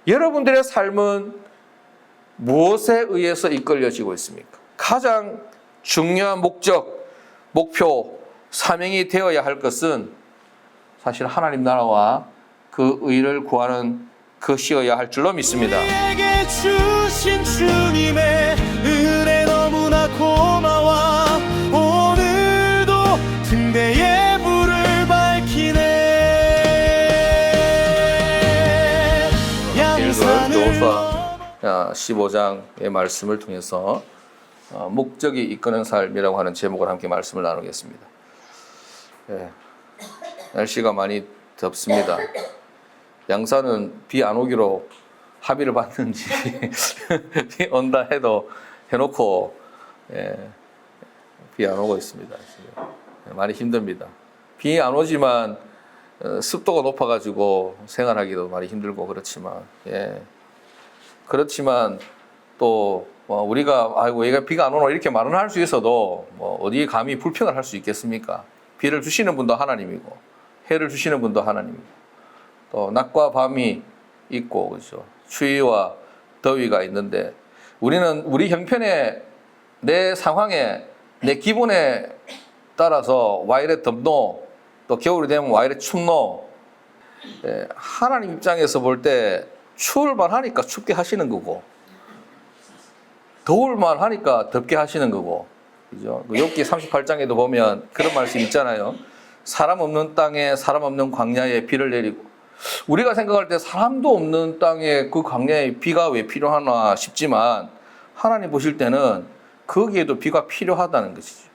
여러분들의 삶은 무엇에 의해서 이끌려지고 있습니까? 가장 중요한 목적, 목표, 사명이 되어야 할 것은 사실 하나님 나라와 그 의를 구하는 것이어야 할 줄로 믿습니다. 우리에게 주신 주님의 은혜 너무나 고마워. 오늘도 등대에 불을 밝히네. 여호수아 15장의 말씀을 통해서 목적이 이끄는 삶이라고 하는 제목을 함께 말씀을 나누겠습니다. 날씨가 많이 덥습니다. 양산은 비 안 오기로 합의를 봤는지 비 온다 해도 해놓고 비 안 오고 있습니다. 많이 힘듭니다. 비 안 오지만 습도가 높아가지고 생활하기도 많이 힘들고 그렇지만 또 우리가 아이고 얘가 비가 안 오나 이렇게 말은 할 수 있어도 어디에 감히 불평을 할 수 있겠습니까? 비를 주시는 분도 하나님이고 해를 주시는 분도 하나님이고 또 낮과 밤이 있고 그렇죠. 추위와 더위가 있는데 우리는 우리 형편에 내 상황에 내 기분에 따라서 와 이래 덥노 또 겨울이 되면 와 이래 춥노 하나님 입장에서 볼 때 추울만 하니까 춥게 하시는 거고 더울만 하니까 덥게 하시는 거고 그죠? 욥기 38장에도 보면 그런 말씀 있잖아요. 사람 없는 땅에 사람 없는 광야에 비를 내리고 우리가 생각할 때 사람도 없는 땅에 그 광야에 비가 왜 필요하나 싶지만 하나님 보실 때는 거기에도 비가 필요하다는 것이죠.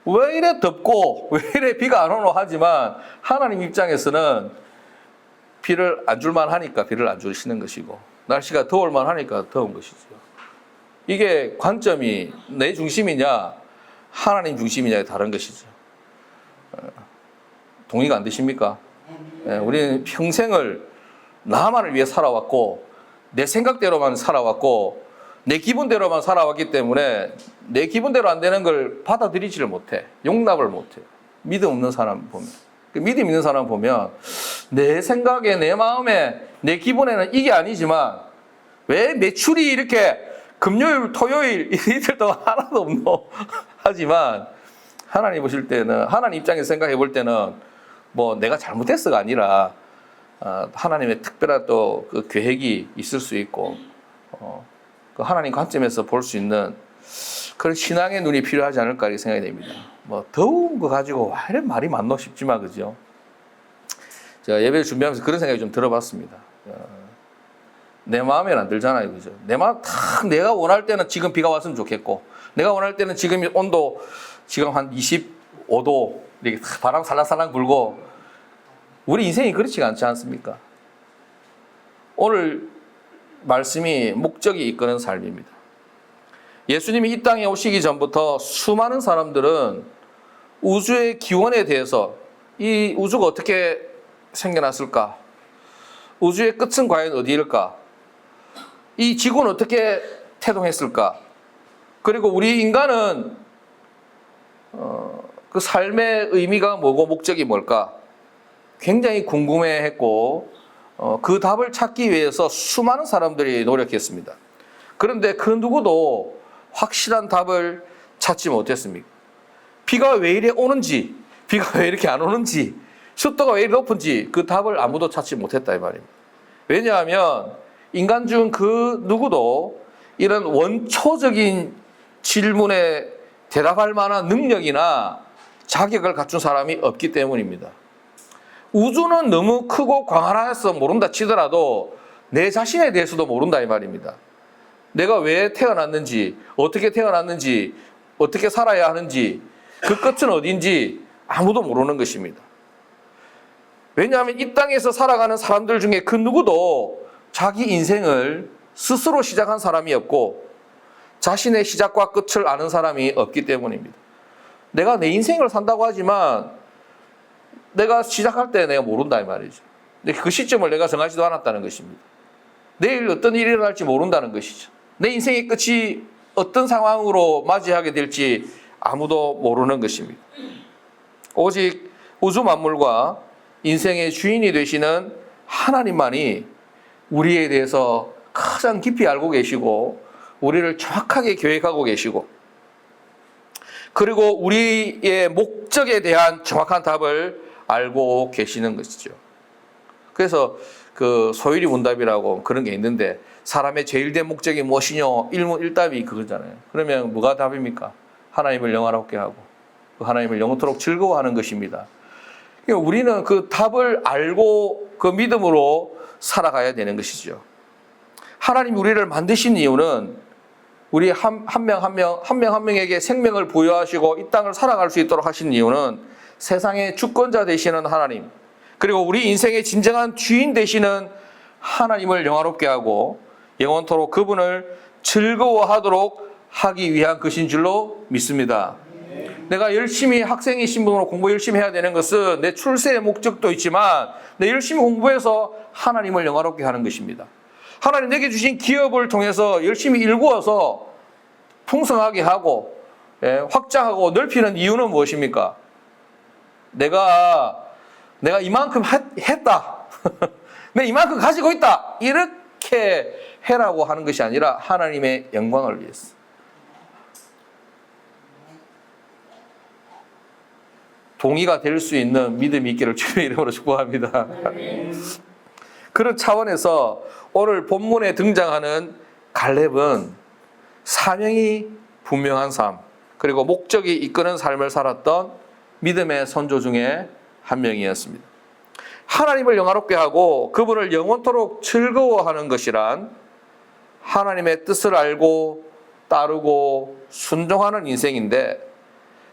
왜 이래 덥고 왜 이래 비가 안 오노 하지만 하나님 입장에서는 비를 안 줄만 하니까 비를 안 주시는 것이고 날씨가 더울만 하니까 더운 것이죠. 이게 관점이 내 중심이냐 하나님 중심이냐의 다른 것이죠. 동의가 안 되십니까? 우리는 평생을 나만을 위해 살아왔고 내 생각대로만 살아왔고 내 기분대로만 살아왔기 때문에 내 기분대로 안 되는 걸 받아들이지를 못해. 용납을 못해. 믿음 없는 사람 보면. 믿음 있는 사람 보면 내 생각에 내 마음에 내 기분에는 이게 아니지만 왜 매출이 이렇게 금요일 토요일 이틀 동안 하나도 없노 하지만 하나님 보실 때는 하나님 입장에서 생각해 볼 때는 내가 잘못했어가 아니라 하나님의 특별한 또 그 계획이 있을 수 있고 그 하나님 관점에서 볼 수 있는 그런 신앙의 눈이 필요하지 않을까 이렇게 생각이 됩니다. 더운 거 가지고 와 이런 말이 많노 싶지만 그죠? 제가 예배를 준비하면서 그런 생각이 좀 들어봤습니다. 내 마음에는 안 들잖아요, 그죠? 내 마음 딱 내가 원할 때는 지금 비가 왔으면 좋겠고, 내가 원할 때는 지금 온도 지금 한 25도 이렇게 바람 살랑살랑 불고, 우리 인생이 그렇지가 않지 않습니까? 오늘 말씀이 목적이 이끄는 삶입니다. 예수님이 이 땅에 오시기 전부터 수많은 사람들은 우주의 기원에 대해서 이 우주가 어떻게 생겨났을까? 우주의 끝은 과연 어디일까? 이 지구는 어떻게 태동했을까? 그리고 우리 인간은 그 삶의 의미가 뭐고 목적이 뭘까? 굉장히 궁금해했고 그 답을 찾기 위해서 수많은 사람들이 노력했습니다. 그런데 그 누구도 확실한 답을 찾지 못했습니다. 비가 왜 이래 오는지, 비가 왜 이렇게 안 오는지, 습도가 왜 이렇게 높은지 그 답을 아무도 찾지 못했다 이 말입니다. 왜냐하면 인간 중 그 누구도 이런 원초적인 질문에 대답할 만한 능력이나 자격을 갖춘 사람이 없기 때문입니다. 우주는 너무 크고 광활해서 모른다 치더라도 내 자신에 대해서도 모른다 이 말입니다. 내가 왜 태어났는지, 어떻게 태어났는지, 어떻게 살아야 하는지, 그 끝은 어딘지 아무도 모르는 것입니다. 왜냐하면 이 땅에서 살아가는 사람들 중에 그 누구도 자기 인생을 스스로 시작한 사람이 없고 자신의 시작과 끝을 아는 사람이 없기 때문입니다. 내가 내 인생을 산다고 하지만 내가 시작할 때 내가 모른다 이 말이죠. 근데 그 시점을 내가 정하지도 않았다는 것입니다. 내일 어떤 일이 일어날지 모른다는 것이죠. 내 인생의 끝이 어떤 상황으로 맞이하게 될지 아무도 모르는 것입니다. 오직 우주 만물과 인생의 주인이 되시는 하나님만이 우리에 대해서 가장 깊이 알고 계시고 우리를 정확하게 계획하고 계시고 그리고 우리의 목적에 대한 정확한 답을 알고 계시는 것이죠. 그래서 그 소율이 문답이라고 그런 게 있는데 사람의 제일 된 목적이 무엇이뇨? 일문일답이 그거잖아요. 그러면 뭐가 답입니까? 하나님을 영화롭게 하고 그 하나님을 영원토록 즐거워하는 것입니다. 그러니까 우리는 그 답을 알고 그 믿음으로 살아가야 되는 것이죠. 하나님이 우리를 만드신 이유는 우리 한 명 명에게 생명을 부여하시고 이 땅을 살아갈 수 있도록 하신 이유는 세상의 주권자 되시는 하나님, 그리고 우리 인생의 진정한 주인 되시는 하나님을 영화롭게 하고 영원토록 그분을 즐거워하도록 하기 위한 것인 줄로 믿습니다. 내가 열심히 학생의 신분으로 공부 열심히 해야 되는 것은 내 출세의 목적도 있지만 내 열심히 공부해서 하나님을 영화롭게 하는 것입니다. 하나님 내게 주신 기업을 통해서 열심히 일구어서 풍성하게 하고 확장하고 넓히는 이유는 무엇입니까? 내가 이만큼 했다. 내가 이만큼 가지고 있다. 이렇게 해라고 하는 것이 아니라 하나님의 영광을 위해서. 동의가 될 수 있는 믿음이 있기를 주님의 이름으로 축복합니다. 그런 차원에서 오늘 본문에 등장하는 갈렙은 사명이 분명한 삶, 그리고 목적이 이끄는 삶을 살았던 믿음의 선조 중에 한 명이었습니다. 하나님을 영화롭게 하고 그분을 영원토록 즐거워하는 것이란 하나님의 뜻을 알고 따르고 순종하는 인생인데,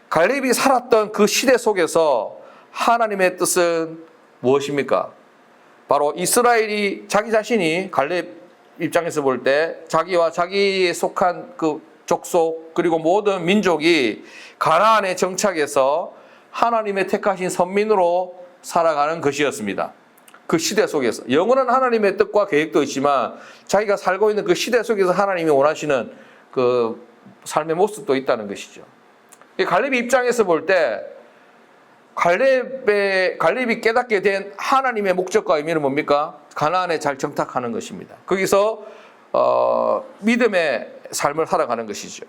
갈렙이 살았던 그 시대 속에서 하나님의 뜻은 무엇입니까? 바로 이스라엘이 자기 자신이 갈렙 입장에서 볼 때 자기와 자기에 속한 그 족속 그리고 모든 민족이 가나안에 정착해서 하나님의 택하신 선민으로 살아가는 것이었습니다. 그 시대 속에서 영원한 하나님의 뜻과 계획도 있지만 자기가 살고 있는 그 시대 속에서 하나님이 원하시는 그 삶의 모습도 있다는 것이죠. 갈렙의 입장에서 볼 때 갈렙이 깨닫게 된 하나님의 목적과 의미는 뭡니까? 가나안에 잘 정착하는 것입니다. 거기서 믿음의 삶을 살아가는 것이죠.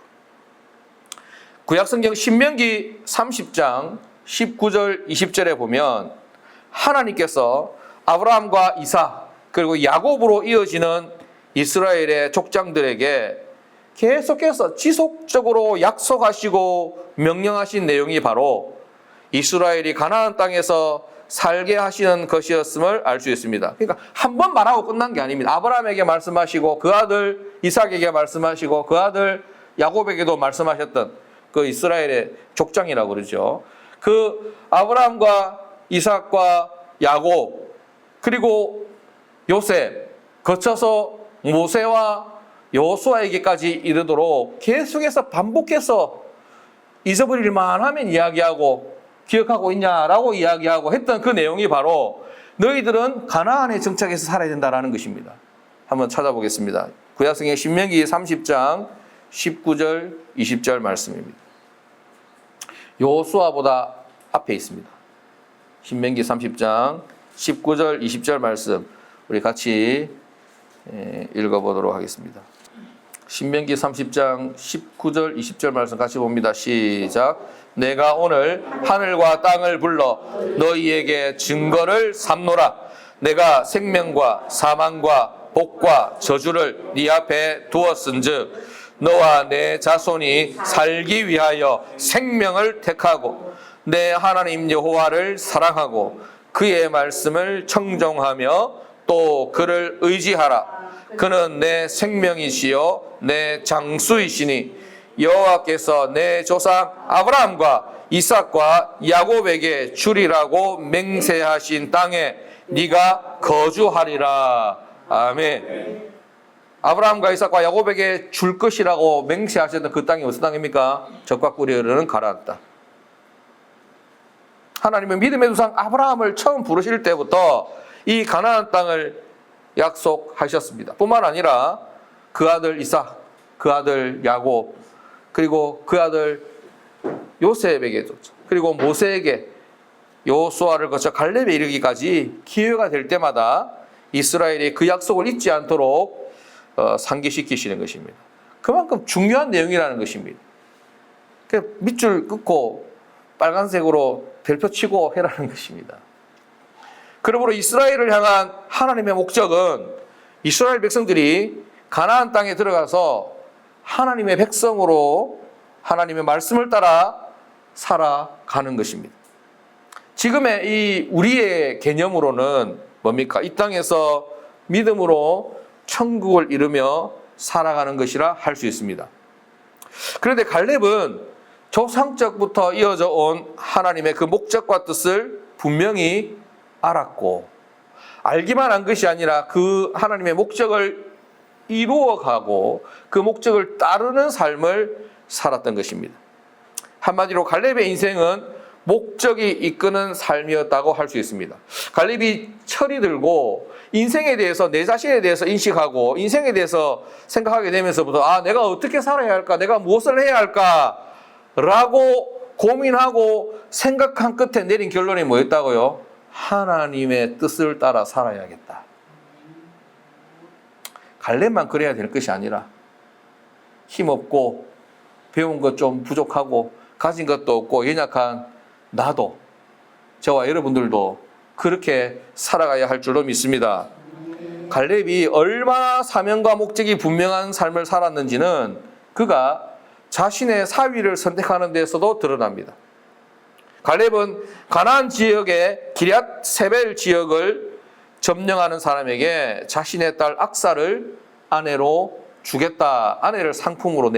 구약성경 신명기 30장 19절 20절에 보면 하나님께서 아브라함과 이삭 그리고 야곱으로 이어지는 이스라엘의 족장들에게 계속해서 지속적으로 약속하시고 명령하신 내용이 바로 이스라엘이 가나안 땅에서 살게 하시는 것이었음을 알 수 있습니다. 그러니까 한 번 말하고 끝난 게 아닙니다. 아브라함에게 말씀하시고 그 아들 이삭에게 말씀하시고 그 아들 야곱에게도 말씀하셨던 그 이스라엘의 족장이라고 그러죠. 그 아브라함과 이삭과 야곱 그리고 요셉 거쳐서 모세와 여호수아에게까지 이르도록 계속해서 반복해서 잊어버릴 만하면 이야기하고 기억하고 있냐라고 이야기하고 했던 그 내용이 바로 너희들은 가나안에 정착해서 살아야 된다라는 것입니다. 한번 찾아보겠습니다. 구약성경 신명기 30장 19절 20절 말씀입니다. 여호수아보다 앞에 있습니다. 신명기 30장 19절 20절 말씀 우리 같이 읽어보도록 하겠습니다. 신명기 30장 19절 20절 말씀 같이 봅니다. 시작. 내가 오늘 하늘과 땅을 불러 너희에게 증거를 삼노라. 내가 생명과 사망과 복과 저주를 네 앞에 두었은즉 너와 내 자손이 살기 위하여 생명을 택하고 내 하나님 여호와를 사랑하고 그의 말씀을 청종하며 또 그를 의지하라. 그는 내 생명이시요 내 장수이시니 여호와께서 내 조상 아브라함과 이삭과 야곱에게 주리라고 맹세하신 땅에 네가 거주하리라. 아멘. 아브라함과 이삭과 야곱에게 줄 것이라고 맹세하셨던 그 땅이 무슨 땅입니까? 젖과 꿀이 흐르는 가나안 땅. 하나님은 믿음의 조상 아브라함을 처음 부르실 때부터 이 가나안 땅을 약속하셨습니다. 뿐만 아니라 그 아들 이삭, 그 아들 야곱, 그리고 그 아들 요셉에게도, 그리고 모세에게 여호수아를 거쳐 갈렙에 이르기까지 기회가 될 때마다 이스라엘이 그 약속을 잊지 않도록 상기시키시는 것입니다. 그만큼 중요한 내용이라는 것입니다. 밑줄 긋고 빨간색으로 별표 치고 해라는 것입니다. 그러므로 이스라엘을 향한 하나님의 목적은 이스라엘 백성들이 가나안 땅에 들어가서 하나님의 백성으로 하나님의 말씀을 따라 살아가는 것입니다. 지금의 이 우리의 개념으로는 뭡니까? 이 땅에서 믿음으로 천국을 이루며 살아가는 것이라 할 수 있습니다. 그런데 갈렙은 조상적부터 이어져 온 하나님의 그 목적과 뜻을 분명히 알았고, 알기만 한 것이 아니라 그 하나님의 목적을 이루어가고 그 목적을 따르는 삶을 살았던 것입니다. 한마디로 갈렙의 인생은 목적이 이끄는 삶이었다고 할 수 있습니다. 갈렙이 철이 들고 인생에 대해서, 내 자신에 대해서 인식하고 인생에 대해서 생각하게 되면서부터 내가 어떻게 살아야 할까? 내가 무엇을 해야 할까? 라고 고민하고 생각한 끝에 내린 결론이 뭐였다고요? 하나님의 뜻을 따라 살아야겠다. 갈렙만 그래야 될 것이 아니라 힘없고 배운 것 좀 부족하고 가진 것도 없고 연약한 나도, 저와 여러분들도 그렇게 살아가야 할 줄로 믿습니다. 갈렙이 얼마나 사명과 목적이 분명한 삶을 살았는지는 그가 자신의 사위를 선택하는 데서도 드러납니다. 갈렙은 가나안 지역의 기럇 세벨 지역을 점령하는 사람에게 자신의 딸 악사를 아내로 주겠다. 아내를 상품으로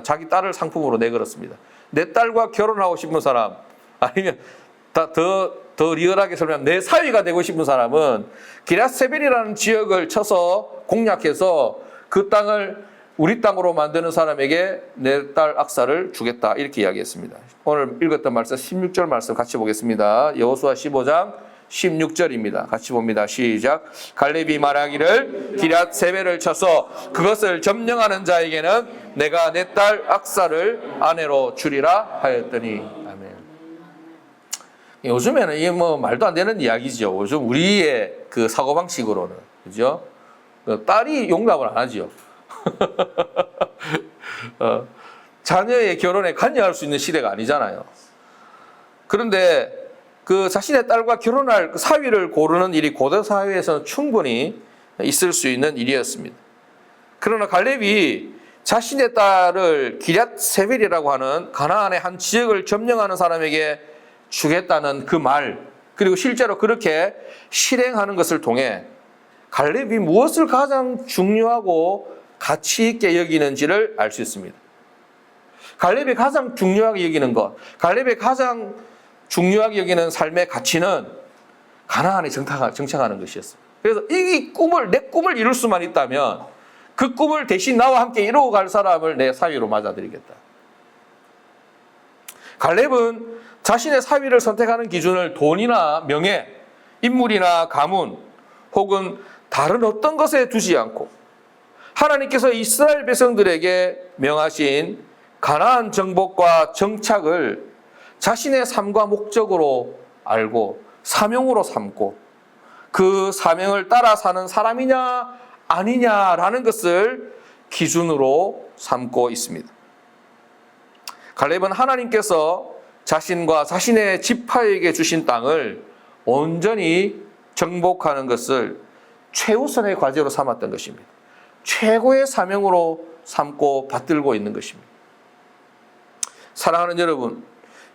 자기 딸을 상품으로 내걸었습니다. 내 딸과 결혼하고 싶은 사람, 아니면 더 리얼하게 설명하면 내 사위가 되고 싶은 사람은 기럇 세벨이라는 지역을 쳐서 공략해서 그 땅을 우리 땅으로 만드는 사람에게 내 딸 악사를 주겠다. 이렇게 이야기했습니다. 오늘 읽었던 말씀 16절 말씀 같이 보겠습니다. 여호수아 15장 16절입니다. 같이 봅니다. 시작. 갈렙이 말하기를 기럇 세벨을 쳐서 그것을 점령하는 자에게는 내가 내 딸 악사를 아내로 주리라 하였더니. 아멘. 요즘에는 이게 뭐 말도 안 되는 이야기죠. 요즘 우리의 그 사고방식으로는. 그죠? 딸이 용납을 안 하죠. 자녀의 결혼에 관여할 수 있는 시대가 아니잖아요. 그런데 그 자신의 딸과 결혼할 사위를 고르는 일이 고대 사회에서는 충분히 있을 수 있는 일이었습니다. 그러나 갈렙이 자신의 딸을 기럇 세벨이라고 하는 가나안의 한 지역을 점령하는 사람에게 주겠다는 그 말, 그리고 실제로 그렇게 실행하는 것을 통해 갈렙이 무엇을 가장 중요하고 가치 있게 여기는지를 알 수 있습니다. 갈렙이 가장 중요하게 여기는 것, 갈렙이 가장 중요하게 여기는 삶의 가치는 가나안에 정착하는 것이었어요. 그래서 이 꿈을, 내 꿈을 이룰 수만 있다면 그 꿈을 대신 나와 함께 이루어갈 사람을 내 사위로 맞아들이겠다. 갈렙은 자신의 사위를 선택하는 기준을 돈이나 명예, 인물이나 가문 혹은 다른 어떤 것에 두지 않고 하나님께서 이스라엘 백성들에게 명하신 가나안 정복과 정착을 자신의 삶과 목적으로 알고 사명으로 삼고 그 사명을 따라 사는 사람이냐 아니냐라는 것을 기준으로 삼고 있습니다. 갈렙은 하나님께서 자신과 자신의 지파에게 주신 땅을 온전히 정복하는 것을 최우선의 과제로 삼았던 것입니다. 최고의 사명으로 삼고 받들고 있는 것입니다. 사랑하는 여러분,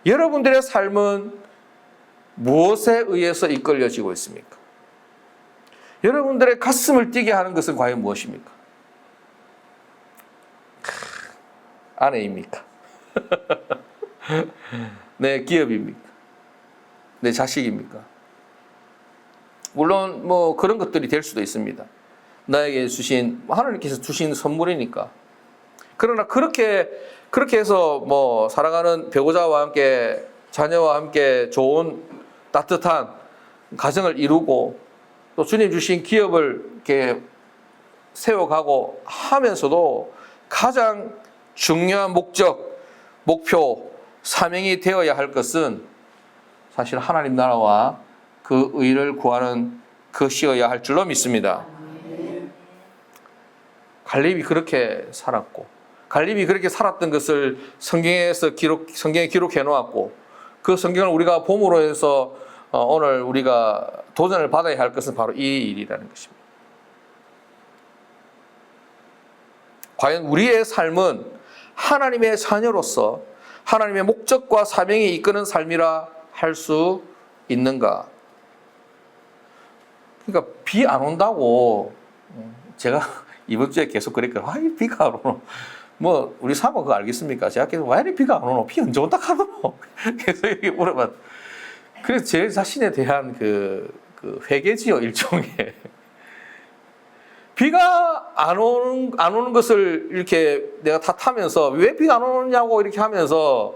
여러분들의 삶은 무엇에 의해서 이끌려지고 있습니까? 여러분들의 가슴을 뛰게 하는 것은 과연 무엇입니까? 아내입니까? 내 기업입니까? 내 자식입니까? 물론 뭐 그런 것들이 될 수도 있습니다. 나에게 주신, 하나님께서 주신 선물이니까. 그러나 그렇게 해서 뭐 사랑하는 배우자와 함께 자녀와 함께 좋은 따뜻한 가정을 이루고 또 주님 주신 기업을 이렇게 세워가고 하면서도 가장 중요한 목적, 목표, 사명이 되어야 할 것은 사실 하나님 나라와 그 의를 구하는 것이어야 할 줄로 믿습니다. 갈렙이 그렇게 살았고, 갈렙이 그렇게 살았던 것을 성경에 기록해 놓았고, 그 성경을 우리가 봄으로 해서 오늘 우리가 도전을 받아야 할 것은 바로 이 일이라는 것입니다. 과연 우리의 삶은 하나님의 자녀로서 하나님의 목적과 사명이 이끄는 삶이라 할 수 있는가? 그러니까 비 안 온다고 제가 이번 주에 계속 그랬거든요. 왜 비가 안 오노? 뭐 우리 사모 그거 알겠습니까? 제가 계속 왜 비가 안 오노? 비 언제 온다 하노? 계속 이렇게 물어봤. 그래서 제 자신에 대한 그 회개지요, 일종의. 비가 안 오는 것을 이렇게 내가 탓하면서 왜 비가 안 오느냐고 이렇게 하면서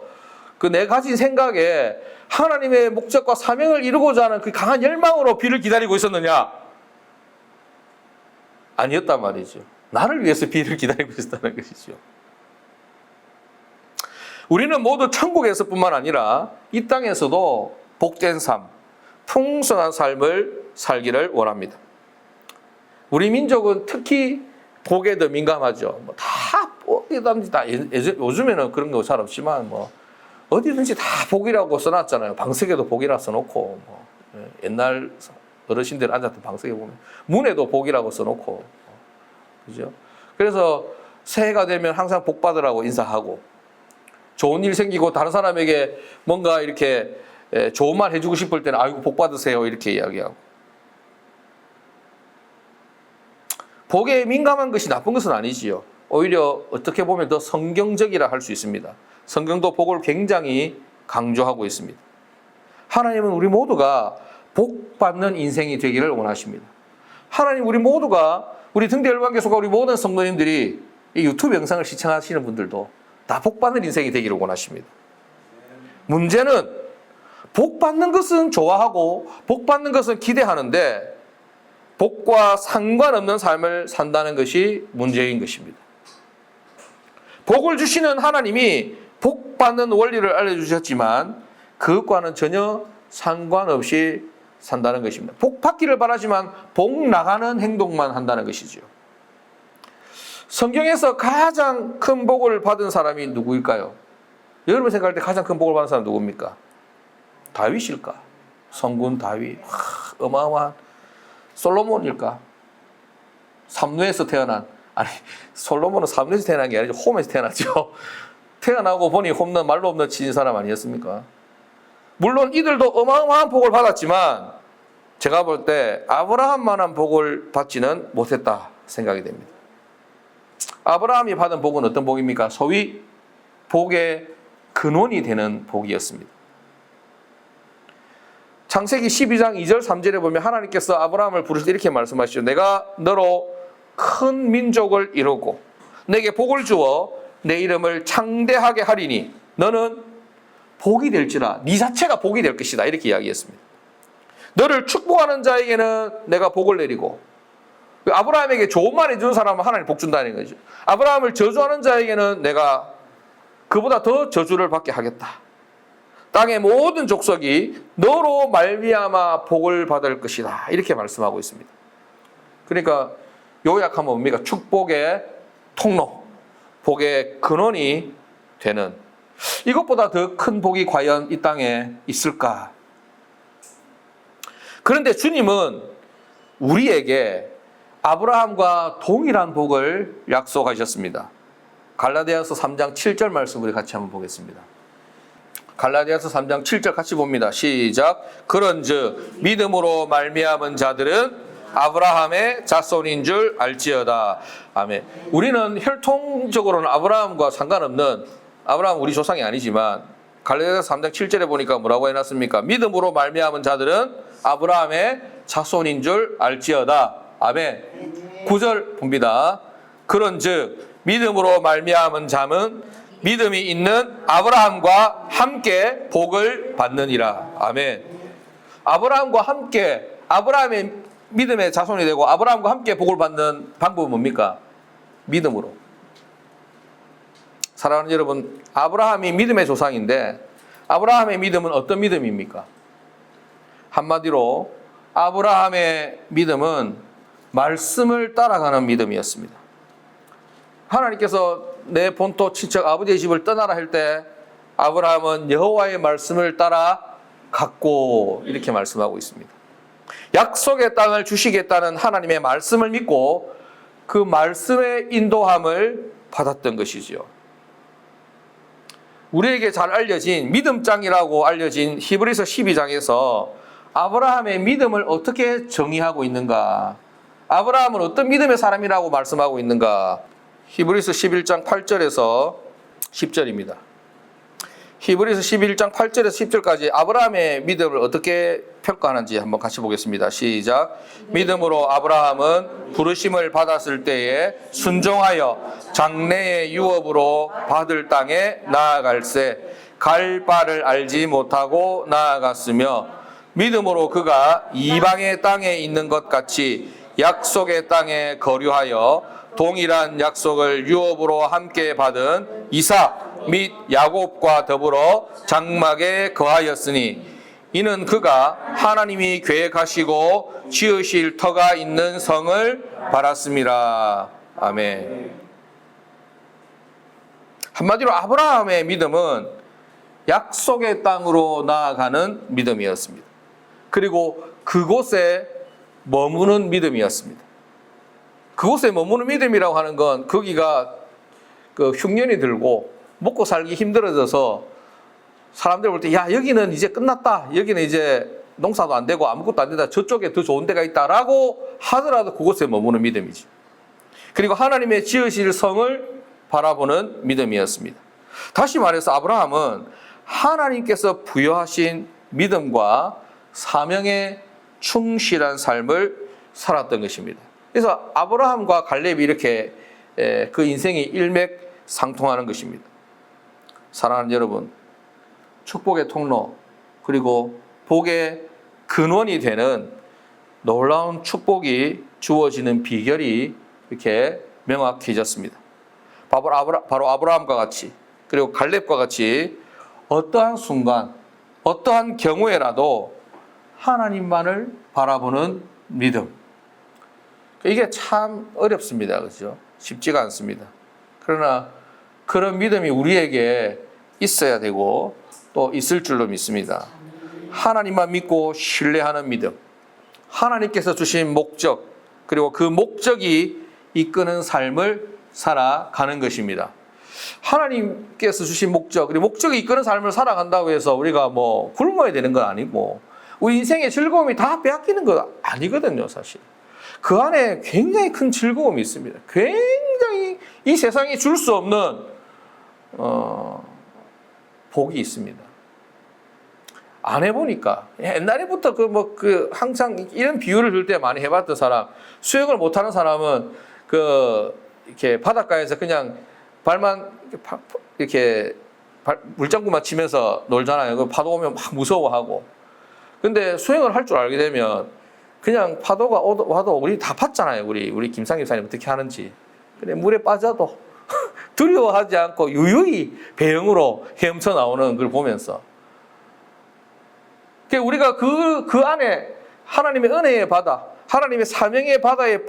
그 내가 가진 생각에 하나님의 목적과 사명을 이루고자 하는 그 강한 열망으로 비를 기다리고 있었느냐? 아니었단 말이죠. 나를 위해서 비를 기다리고 있었다는 것이죠. 우리는 모두 천국에서뿐만 아니라 이 땅에서도 복된 삶, 풍성한 삶을 살기를 원합니다. 우리 민족은 특히 복에 더 민감하죠. 다 복이든지 다 요즘에는 그런 거 잘 없지만 어디든지 다 복이라고 써놨잖아요. 방석에도 복이라 써놓고 옛날 어르신들 앉았던 방석에 보면 문에도 복이라고 써놓고 그죠? 그래서 새해가 되면 항상 복 받으라고 인사하고 좋은 일 생기고 다른 사람에게 뭔가 이렇게 좋은 말 해주고 싶을 때는 아이고 복 받으세요 이렇게 이야기하고 복에 민감한 것이 나쁜 것은 아니지요. 오히려 어떻게 보면 더 성경적이라 할 수 있습니다. 성경도 복을 굉장히 강조하고 있습니다. 하나님은 우리 모두가 복 받는 인생이 되기를 원하십니다. 하나님 우리 모두가 우리 등대열방교소가 우리 모든 성도님들이 이 유튜브 영상을 시청하시는 분들도 다 복 받는 인생이 되기를 원하십니다. 문제는 복 받는 것은 좋아하고 복 받는 것은 기대하는데 복과 상관없는 삶을 산다는 것이 문제인 것입니다. 복을 주시는 하나님이 복 받는 원리를 알려주셨지만 그것과는 전혀 상관없이 산다는 것입니다. 복 받기를 바라지만 복 나가는 행동만 한다는 것이죠. 성경에서 가장 큰 복을 받은 사람이 누구일까요? 여러분 생각할 때 가장 큰 복을 받은 사람은 누굽니까? 다윗일까? 성군 다윗. 어마어마한 솔로몬일까? 삼루에서 태어난, 아니 솔로몬은 삼루에서 태어난 게 아니죠. 홈에서 태어났죠. 태어나고 보니 홈런 말로 홈런 치는 사람 아니었습니까? 물론 이들도 어마어마한 복을 받았지만 제가 볼 때 아브라함만한 복을 받지는 못했다 생각이 됩니다. 아브라함이 받은 복은 어떤 복입니까? 소위 복의 근원이 되는 복이었습니다. 창세기 12장 2절 3절에 보면 하나님께서 아브라함을 부르실 때 이렇게 말씀하시죠. 내가 너로 큰 민족을 이루고 내게 복을 주어 내 이름을 창대하게 하리니 너는 복이 될지라 네 자체가 복이 될 것이다 이렇게 이야기했습니다. 너를 축복하는 자에게는 내가 복을 내리고 아브라함에게 좋은 말 해주는 사람은 하나님 복 준다는 거죠. 아브라함을 저주하는 자에게는 내가 그보다 더 저주를 받게 하겠다. 땅의 모든 족속이 너로 말미암아 복을 받을 것이다 이렇게 말씀하고 있습니다. 그러니까 요약하면 뭡니까? 축복의 통로, 복의 근원이 되는 이것보다 더 큰 복이 과연 이 땅에 있을까? 그런데 주님은 우리에게 아브라함과 동일한 복을 약속하셨습니다. 갈라디아서 3장 7절 말씀 우리 같이 한번 보겠습니다. 갈라디아서 3장 7절 같이 봅니다. 시작. 그런즉 믿음으로 말미암은 자들은 아브라함의 자손인 줄 알지어다. 아멘. 우리는 혈통적으로는 아브라함과 상관없는 아브라함 우리 조상이 아니지만 갈라디아서 3장 7절에 보니까 뭐라고 해놨습니까? 믿음으로 말미암은 자들은 아브라함의 자손인 줄 알지어다. 아멘. 9절 봅니다. 그런즉 믿음으로 말미암은 자는 믿음이 있는 아브라함과 함께 복을 받느니라. 아멘. 아브라함과 함께 아브라함의 믿음의 자손이 되고 아브라함과 함께 복을 받는 방법은 뭡니까? 믿음으로. 사랑하는 여러분, 아브라함이 믿음의 조상인데 아브라함의 믿음은 어떤 믿음입니까? 한마디로 아브라함의 믿음은 말씀을 따라가는 믿음이었습니다. 하나님께서 내 본토 친척 아버지의 집을 떠나라 할 때 아브라함은 여호와의 말씀을 따라 갔고 이렇게 말씀하고 있습니다. 약속의 땅을 주시겠다는 하나님의 말씀을 믿고 그 말씀의 인도함을 받았던 것이지요. 우리에게 잘 알려진 믿음장이라고 알려진 히브리서 12장에서 아브라함의 믿음을 어떻게 정의하고 있는가? 아브라함은 어떤 믿음의 사람이라고 말씀하고 있는가? 히브리서 11장 8절에서 10절입니다. 히브리서 11장 8절에서 10절까지 아브라함의 믿음을 어떻게 평가하는지 한번 같이 보겠습니다. 시작. 믿음으로 아브라함은 부르심을 받았을 때에 순종하여 장래의 유업으로 받을 땅에 나아갈새 갈 바를 알지 못하고 나아갔으며 믿음으로 그가 이방의 땅에 있는 것 같이 약속의 땅에 거류하여 동일한 약속을 유업으로 함께 받은 이삭 및 야곱과 더불어 장막에 거하였으니 이는 그가 하나님이 계획하시고 지으실 터가 있는 성을 바랐습니다. 아멘. 한마디로 아브라함의 믿음은 약속의 땅으로 나아가는 믿음이었습니다. 그리고 그곳에 머무는 믿음이었습니다. 그곳에 머무는 믿음이라고 하는 건 거기가 그 흉년이 들고 먹고 살기 힘들어져서 사람들 볼 때 야 여기는 이제 끝났다. 여기는 이제 농사도 안 되고 아무것도 안 된다. 저쪽에 더 좋은 데가 있다라고 하더라도 그곳에 머무는 믿음이지. 그리고 하나님의 지으실 성을 바라보는 믿음이었습니다. 다시 말해서 아브라함은 하나님께서 부여하신 믿음과 사명에 충실한 삶을 살았던 것입니다. 그래서 아브라함과 갈렙이 이렇게 그 인생이 일맥상통하는 것입니다. 사랑하는 여러분, 축복의 통로 그리고 복의 근원이 되는 놀라운 축복이 주어지는 비결이 이렇게 명확해졌습니다. 바로 아브라함과 같이 그리고 갈렙과 같이 어떠한 순간, 어떠한 경우에라도 하나님만을 바라보는 믿음. 이게 참 어렵습니다. 그렇죠? 쉽지가 않습니다. 그러나 그런 믿음이 우리에게 있어야 되고 또 있을 줄로 믿습니다. 하나님만 믿고 신뢰하는 믿음. 하나님께서 주신 목적, 그리고 그 목적이 이끄는 삶을 살아가는 것입니다. 하나님께서 주신 목적, 그리고 목적이 이끄는 삶을 살아간다고 해서 우리가 뭐 굶어야 되는 건 아니고 우리 인생의 즐거움이 다 빼앗기는 건 아니거든요, 사실. 그 안에 굉장히 큰 즐거움이 있습니다. 굉장히 이 세상이 줄 수 없는 복이 있습니다. 안 해보니까 옛날에부터 항상 이런 비유를 들 때 많이 해봤던 사람, 수영을 못하는 사람은 이렇게 바닷가에서 그냥 발만 이렇게 물장구만 치면서 놀잖아요. 그 파도 오면 막 무서워하고. 근데 수영을 할 줄 알게 되면 그냥 파도가 와도 우리 다 봤잖아요. 우리 김상 집사님 어떻게 하는지. 근데 물에 빠져도 두려워하지 않고 유유히 배영으로 헤엄쳐 나오는 걸 보면서. 우리가 그 안에 하나님의 은혜의 바다, 하나님의 사명의 바다에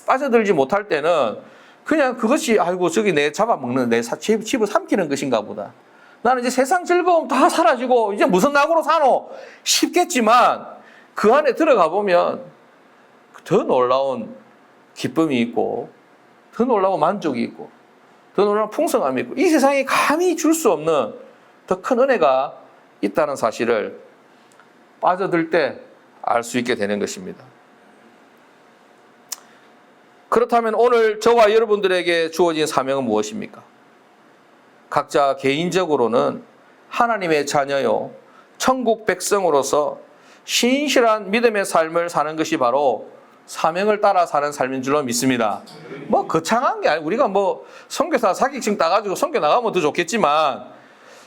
빠져들지 못할 때는 그냥 그것이 아이고 저기 내 잡아먹는 내 집을 삼키는 것인가 보다. 나는 이제 세상 즐거움 다 사라지고 이제 무슨 낙으로 사노? 싶겠지만 그 안에 들어가 보면 더 놀라운 기쁨이 있고 더 놀라운 만족이 있고 더 놀라운 풍성함이 있고 이 세상에 감히 줄 수 없는 더 큰 은혜가 있다는 사실을 빠져들 때 알 수 있게 되는 것입니다. 그렇다면 오늘 저와 여러분들에게 주어진 사명은 무엇입니까? 각자 개인적으로는 하나님의 자녀요, 천국 백성으로서 신실한 믿음의 삶을 사는 것이 바로 사명을 따라 사는 삶인 줄로 믿습니다. 뭐 거창한 게 아니고 우리가 뭐 선교사 자격증 따가지고 선교 나가면 더 좋겠지만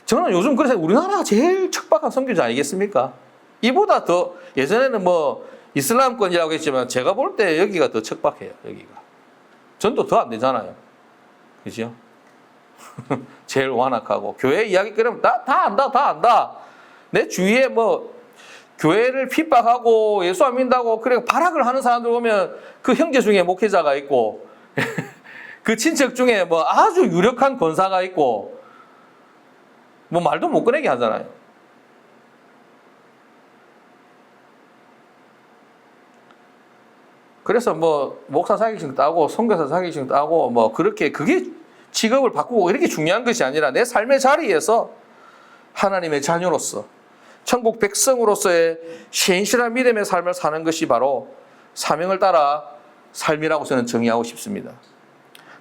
저는 요즘 그래서 우리나라가 제일 척박한 선교지 아니겠습니까? 이보다 더 예전에는 뭐 이슬람권이라고 했지만 제가 볼 때 여기가 더 척박해요. 여기가 전도 더 안 되잖아요. 그죠? 제일 완악하고 교회 이야기 끊으면 다 안다. 내 주위에 뭐 교회를 핍박하고 예수 안 믿는다고 그래 발악을 하는 사람들 보면 그 형제 중에 목회자가 있고 그 친척 중에 뭐 아주 유력한 권사가 있고 뭐 말도 못 꺼내게 하잖아요. 그래서 뭐 목사 자격증 따고 선교사 자격증 따고 뭐 그렇게 그게 직업을 바꾸고 이렇게 중요한 것이 아니라 내 삶의 자리에서 하나님의 자녀로서 천국 백성으로서의 신실한 믿음의 삶을 사는 것이 바로 사명을 따라 삶이라고 저는 정의하고 싶습니다.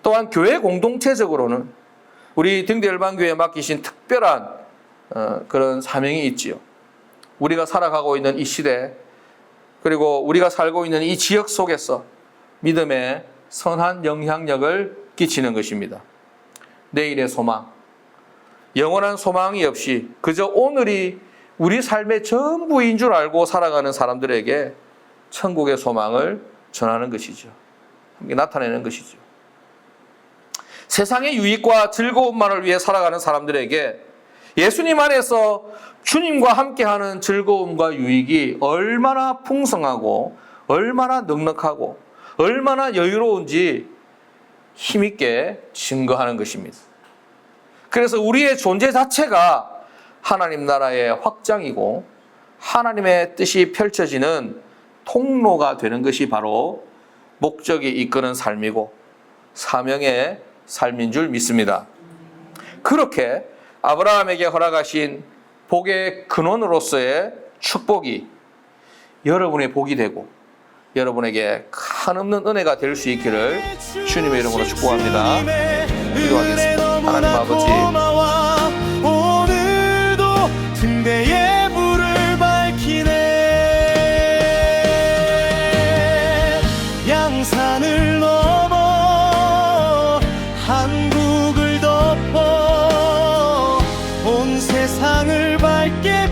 또한 교회 공동체적으로는 우리 등대열방교회에 맡기신 특별한 그런 사명이 있지요. 우리가 살아가고 있는 이 시대 그리고 우리가 살고 있는 이 지역 속에서 믿음의 선한 영향력을 끼치는 것입니다. 내일의 소망, 영원한 소망이 없이 그저 오늘이 우리 삶의 전부인 줄 알고 살아가는 사람들에게 천국의 소망을 전하는 것이죠. 함께 나타내는 것이죠. 세상의 유익과 즐거움만을 위해 살아가는 사람들에게 예수님 안에서 주님과 함께하는 즐거움과 유익이 얼마나 풍성하고 얼마나 넉넉하고 얼마나 여유로운지 힘있게 증거하는 것입니다. 그래서 우리의 존재 자체가 하나님 나라의 확장이고 하나님의 뜻이 펼쳐지는 통로가 되는 것이 바로 목적이 이끄는 삶이고 사명의 삶인 줄 믿습니다. 그렇게 아브라함에게 허락하신 복의 근원으로서의 축복이 여러분의 복이 되고 여러분에게 한없는 은혜가 될 수 있기를 주님의 이름으로 축복합니다. 기도하겠습니다. 하나님 아버지, 오늘도 등대에 불을 밝히네. 양산을 넘어 한국을 덮어 온 세상을 밝게